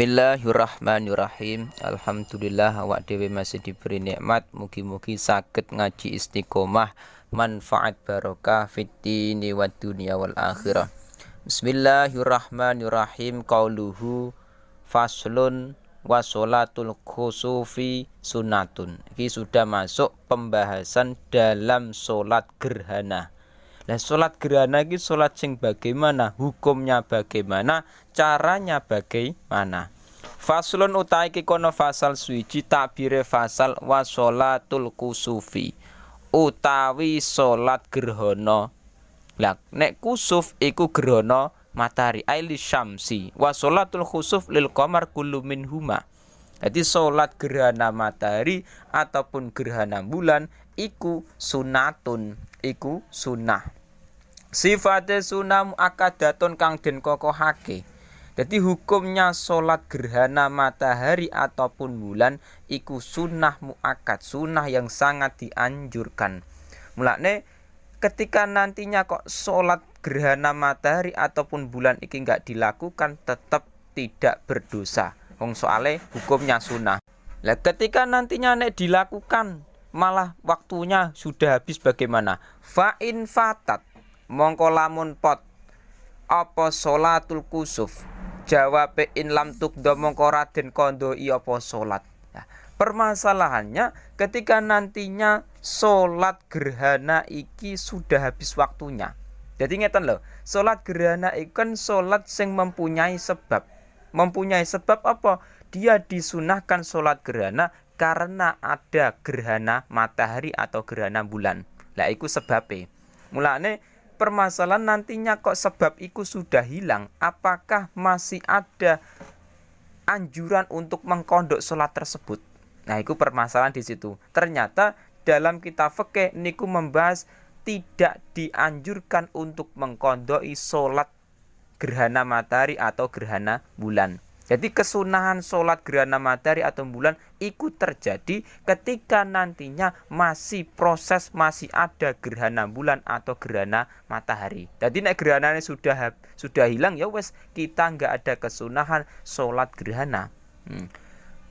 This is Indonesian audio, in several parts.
Bismillahirrahmanirrahim. Alhamdulillah awak dhewe masih diberi nikmat, mugi-mugi saged ngaji istiqomah, manfaat barokah fiddini wad dunya wal akhirah. Bismillahirrahmanirrahim. Qauluhu faslun wa sholatul khusufi sunatun. Ini sudah masuk pembahasan dalam sholat gerhana. Nah, sholat gerhana ini sholat sing bagaimana, hukumnya bagaimana, caranya bagaimana. Faslun utai kono fasal suci takbire fasal wa sholatul kusufi utawi sholat gerhana. Lah nek kusuf iku gerhana matahari aili syamsi wa sholatul khusuf lil qamar kullu minhuma. Jadi sholat gerhana matahari ataupun gerhana bulan iku sunatun, iku sunnah. Sifate sunnah muakkadatun kang den kokohake. Jadi hukumnya sholat gerhana matahari ataupun bulan iku sunnah muakkad, sunnah yang sangat dianjurkan. Mulane ketika nantinya kok sholat gerhana matahari ataupun bulan iki enggak dilakukan, tetap tidak berdosa. Wong soale hukumnya sunnah. Lah ketika nantinya nek dilakukan malah waktunya sudah habis bagaimana? Fa in fatat mongko lamun pot apa sholatul kusuf, jawabe in lam tukdo mongko raden kondo iya apa sholat. Nah, permasalahannya ketika nantinya sholat gerhana iki sudah habis waktunya. Jadi ngeten loh, sholat gerhana iki kan sholat sing mempunyai sebab. Mempunyai sebab apa? Dia disunahkan sholat gerhana karena ada gerhana matahari atau gerhana bulan. Lah iku sebabnya. Mulane permasalahan nantinya kok sebab itu sudah hilang, apakah masih ada anjuran untuk mengkondok sholat tersebut? Nah, itu permasalahan di situ. Ternyata dalam kitab fikih niku membahas tidak dianjurkan untuk mengkondoi sholat gerhana matahari atau gerhana bulan. Jadi kesunahan sholat gerhana matahari atau bulan ikut terjadi ketika nantinya masih proses, masih ada gerhana bulan atau gerhana matahari. Jadi nek gerhana ini sudah hilang, ya wes kita nggak ada kesunahan sholat gerhana.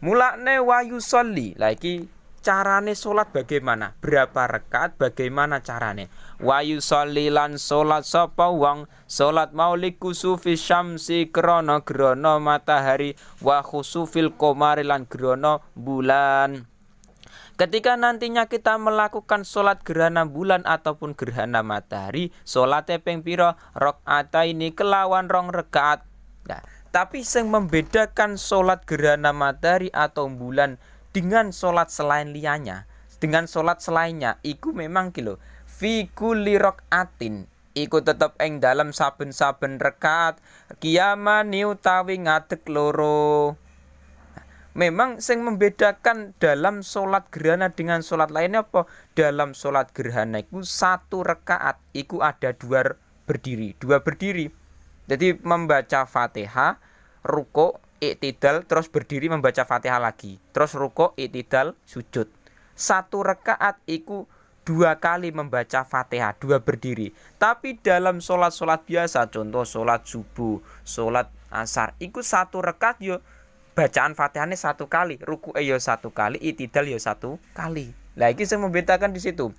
Mulane wa yusolli lagi. Carane sholat bagaimana? Berapa rakaat? Bagaimana carane? Wa yusolli lan sholat sapa wong sholat mauli kusufi syamsi krana grana matahari wa khusufil qamari lan grana bulan. Ketika nantinya kita melakukan sholat gerhana bulan ataupun gerhana matahari, sholatnya ping pira? Rakaataini kelawan rong rakaat. Nah, tapi yang membedakan sholat gerhana matahari atau bulan dengan sholat selain lianya, dengan sholat selainnya, iku memang kilo fi kulli rakaatin, iku tetep ing dalam saben-saben rakaat qiyamani utawi ngadeg loro. Memang sing membedakan dalam sholat gerhana dengan sholat lainnya apa? Dalam sholat gerhana iku satu rakaat iku ada dua berdiri. Jadi membaca Fatihah, rukuk, iktidal, terus berdiri membaca Fatihah lagi, terus rukuk, iktidal, sujud. Satu rakaat iku dua kali membaca Fatihah, dua berdiri. Tapi dalam sholat biasa, contoh sholat subuh, sholat asar, iku satu rakaat yo bacaan Fatihahnya satu kali, rukuk yo satu kali, iktidal yo satu kali. Lah iki sing membedakan di situ.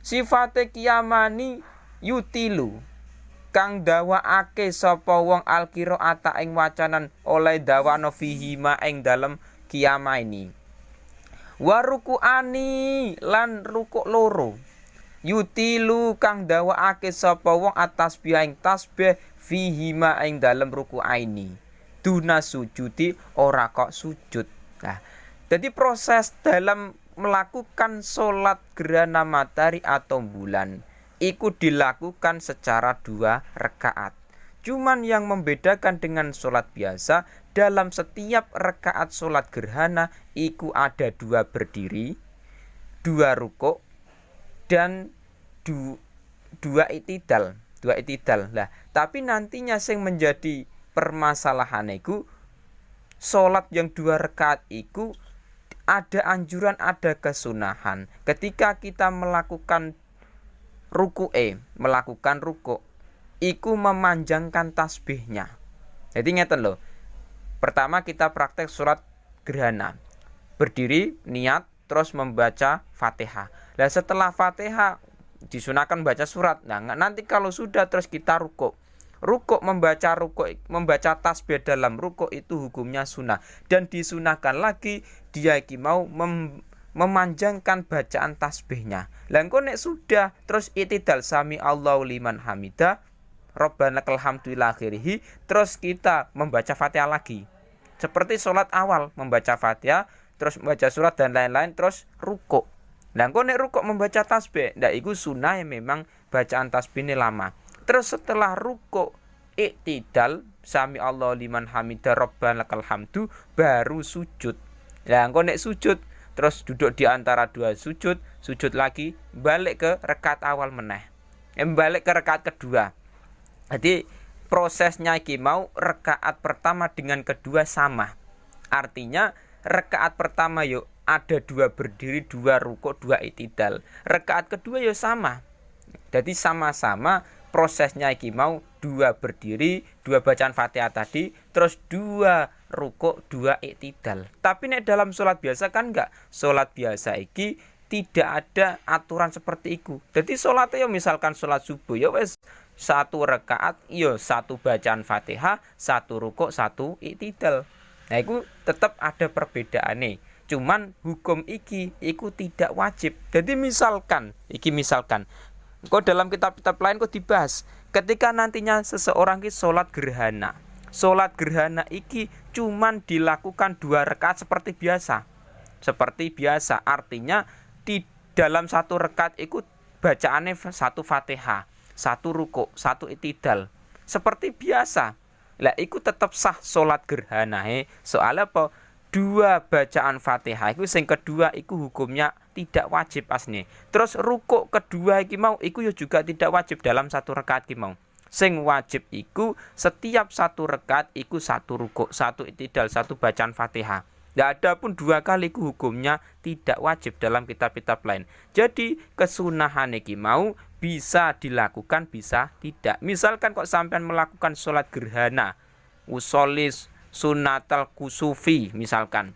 Sifate qiyamani yutilu kang dawaake sapa wong alqiraata ing wacanan oleh dawana fihi ma ing dalem qiyamah ini. Wa rukuani lan rukuk loro. Yutilu kang dawaake sapa wong atasbih ing tasbih fihi ma ing dalem rukuaini. Duna sujudi ora kok sujud. Nah, jadi proses dalam melakukan sholat gerhana matahari atau bulan iku dilakukan secara dua rakaat. Cuman yang membedakan dengan sholat biasa, dalam setiap rakaat sholat gerhana iku ada dua berdiri, dua rukuk, dan dua iktidal. Lah, tapi nantinya yang menjadi permasalahan iku sholat yang dua rakaat iku ada anjuran, ada kesunahan. Ketika kita melakukan rukuk iku memanjangkan tasbihnya. Jadi ngeten loh, Pertama kita praktek sholat gerhana. Berdiri, niat, terus membaca Fatihah. Nah setelah Fatihah disunahkan baca surat. Nah nanti kalau sudah terus kita rukuk. Rukuk membaca tasbih dalam rukuk itu hukumnya sunnah. Dan disunahkan lagi dia mau memanjangkan bacaan tasbihnya. Lah engko nek sudah terus itidal sami Allahu liman hamidah Rabbana lakal hamdu ila akhirih, terus kita membaca Fatihah lagi. Seperti sholat awal membaca Fatihah, terus membaca surat dan lain-lain, terus rukuk. Lah engko nek rukuk membaca tasbih, ndak iku sunah memang bacaan tasbih ini lama. Terus setelah rukuk iktidal sami Allah liman hamidah Rabbana lakal hamdu baru sujud. Lah engko nek sujud terus duduk di antara dua sujud, sujud lagi, balik ke rakaat awal meneh. Balik ke rakaat kedua. Jadi prosesnya iki mau rakaat pertama dengan kedua sama. Artinya rakaat pertama yuk ada dua berdiri, dua rukuk, dua itidal. Rakaat kedua yuk sama. Jadi sama-sama prosesnya iki mau dua berdiri, dua bacaan Fatihah tadi, terus dua rukuk, dua itidal. Tapi nek dalam sholat biasa kan enggak. Sholat biasa iki tidak ada aturan seperti itu. Jadi sholatnya misalkan sholat subuh ya wes satu rakaat yo satu bacaan Fatihah, satu rukuk, satu iktidal. Nah itu tetap ada perbedaannya. Cuman hukum iki iku tidak wajib. Jadi misalkan kok dalam kitab-kitab lain kok dibahas ketika nantinya seseorang ki sholat gerhana. Sholat gerhana iki cuman dilakukan 2 rakaat seperti biasa. Seperti biasa artinya di dalam satu rakaat itu bacaannya satu Fatihah, satu rukuk, satu itidal seperti biasa. Lah iku tetap sah salat gerhana soalnya apa? 2 bacaan Fatihah iku sing kedua iku hukumnya tidak wajib asne. Terus rukuk kedua iki mau iku juga tidak wajib dalam satu rakaat iki mau. Sing wajib iku setiap satu rakaat iku satu rukuk, satu itidal, satu bacaan Fatihah. Tidak ada pun 2 kali iku hukumnya tidak wajib dalam kitab-kitab lain. Jadi kesunahan iki mau bisa dilakukan, bisa tidak. Misalkan kok sampean melakukan sholat gerhana, usolis sunatal kusufi misalkan,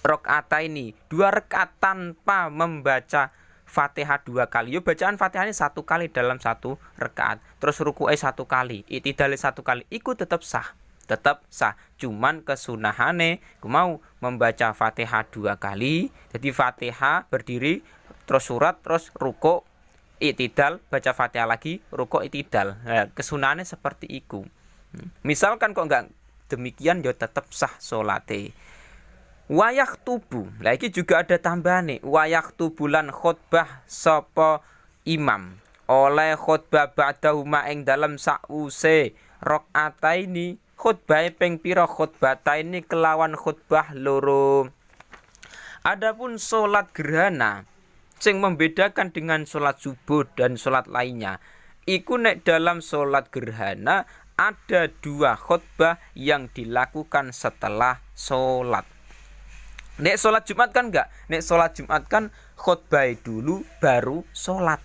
rakaat ini 2 rakaat tanpa membaca Fatihah 2 kali. Yo bacaan Fatihah ini 1 kali dalam 1 rakaat. Terus ruku'e 1 kali, itidale 1 kali. Iku tetap sah. Tetap sah. Cuman kesunahane mau membaca Fatihah 2 kali. Jadi Fatihah berdiri, terus surat, terus rukuk, itidal, baca Fatihah lagi, rukuk, itidal. Nah, kesunahane seperti itu. Misalkan kok enggak demikian yo tetap sah salate. Wayak tubuh. Lah iki juga ada tambahane. Wayak tubulan khutbah sapa imam. Oleh khutbah ba'dahuma ing dalam sause rakaataini khutbah ping pira khutbataini kelawan khutbah loro. Adapun salat gerhana sing membedakan dengan salat subuh dan salat lainnya, iku nek dalam salat gerhana ada 2 khutbah yang dilakukan setelah salat. Nek sholat Jumat kan enggak. Nek sholat Jumat kan khutbah dulu baru sholat.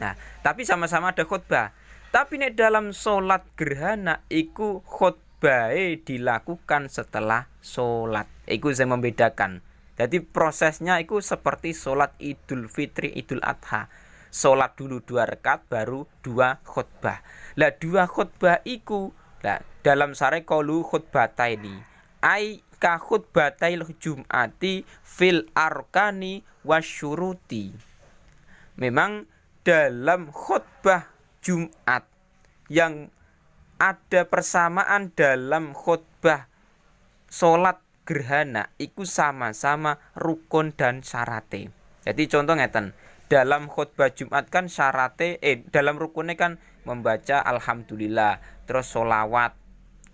Nah, tapi sama-sama ada khutbah. Tapi nek dalam sholat gerhana iku khutbah dilakukan setelah sholat. Iku yang membedakan. Jadi prosesnya iku seperti sholat Idul Fitri, Idul Adha. Sholat dulu 2 rakaat baru 2 khutbah. Lah 2 khutbah iku dalam sare qaulu khutbataini. Ai ka khutbatail jum'ati fil arkani wasyuruti. Memang dalam khutbah Jumat yang ada persamaan dalam khutbah salat gerhana iku sama-sama rukun dan syarate. Jadi contoh ngeten, dalam khutbah Jumat kan syarate dalam rukunnya kan membaca alhamdulillah, terus sholawat,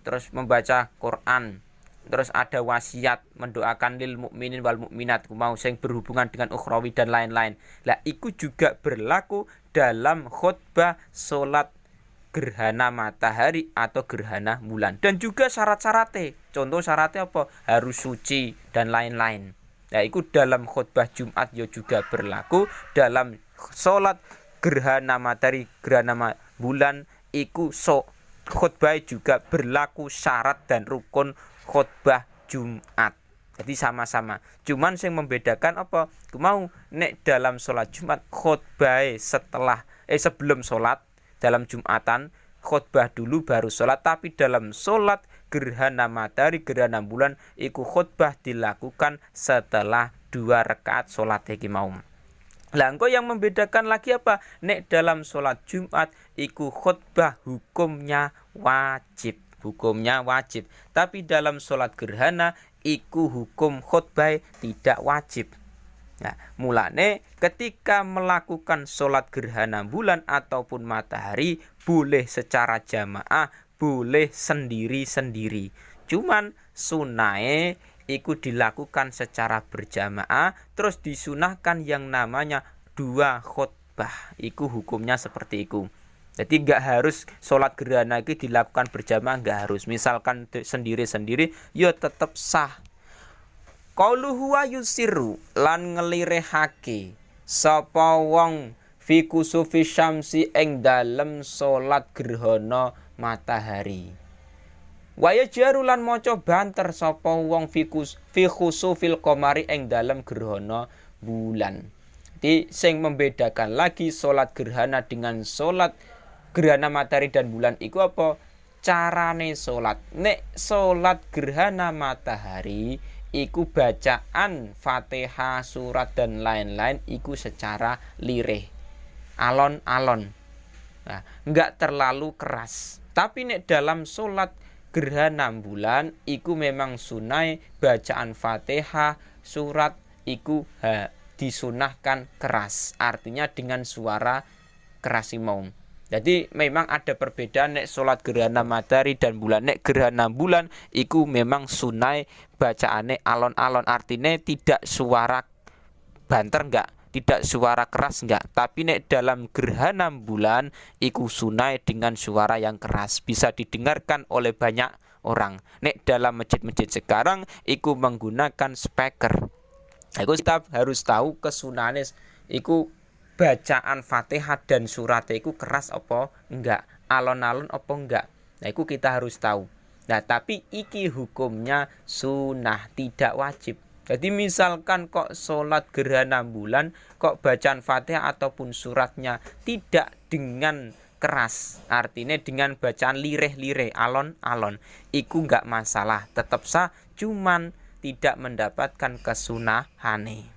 terus membaca Quran, terus ada wasiat mendoakan lil mukminin wal mukminat mau sing berhubungan dengan ukhrawi dan lain-lain. Lah iku juga berlaku dalam khutbah salat gerhana matahari atau gerhana bulan dan juga syarat-syaratnya. Contoh syaratnya apa? Harus suci dan lain-lain. Nah iku dalam khutbah Jumat yo juga berlaku, dalam salat gerhana matahari, gerhana bulan iku khutbah juga berlaku syarat dan rukun khutbah Jumat. Jadi sama-sama. Cuman yang membedakan apa? Mau nek dalam sholat Jumat khutbah sebelum sholat dalam Jumatan khutbah dulu baru sholat. Tapi dalam sholat gerhana matahari gerhana bulan iku khutbah dilakukan setelah 2 rakaat sholat iki mau. Lah engko yang membedakan lagi apa? Nek dalam sholat Jumat iku khutbah hukumnya wajib. Tapi dalam sholat gerhana iku hukum khutbah tidak wajib. Nah, mulane ketika melakukan sholat gerhana bulan ataupun matahari boleh secara jamaah, boleh sendiri-sendiri. Cuman sunahe iku dilakukan secara berjamaah, terus disunahkan yang namanya 2 khutbah. Iku hukumnya seperti itu. Jadi enggak harus sholat gerhana itu dilakukan berjamaah, enggak harus. Misalkan sendiri-sendiri ya tetap sah. Qauluhu wa yusiru lan ngelirehake sapa wong fi kusufi syamsi ing dalem sholat gerhana matahari. Waya jarulan maca banter sapa wong fi khusufil qamari ing dalem gerhana bulan. Jadi sing membedakan lagi sholat gerhana dengan sholat gerhana matahari dan bulan iku apa? Carane sholat. Nek sholat gerhana matahari iku bacaan Fatihah, surat dan lain-lain iku secara lirih, alon-alon. Nah, enggak terlalu keras. Tapi nek dalam sholat gerhana bulan iku memang sunai bacaan Fatihah, surat iku disunahkan keras. Artinya dengan suara keras imam. Jadi memang ada perbedaan nek sholat gerhana matahari dan bulan. Nek gerhana bulan iku memang sunai bacaane alon-alon, artinya tidak suara banter enggak, tidak suara keras enggak. Tapi nek dalam gerhana bulan iku sunai dengan suara yang keras, bisa didengarkan oleh banyak orang. Nek dalam masjid-masjid sekarang iku menggunakan speaker. Iku kita harus tahu kesunahan iku bacaan Fatihah dan surat iku keras apa enggak, alon-alon apa enggak. Nah, iku kita harus tahu. Nah, tapi iki hukumnya sunah, tidak wajib. Jadi misalkan kok sholat gerhana bulan kok bacaan Fatihah ataupun suratnya tidak dengan keras, artinya dengan bacaan lirih-lirih, alon-alon, iku enggak masalah, tetap sah, cuman tidak mendapatkan kesunahane.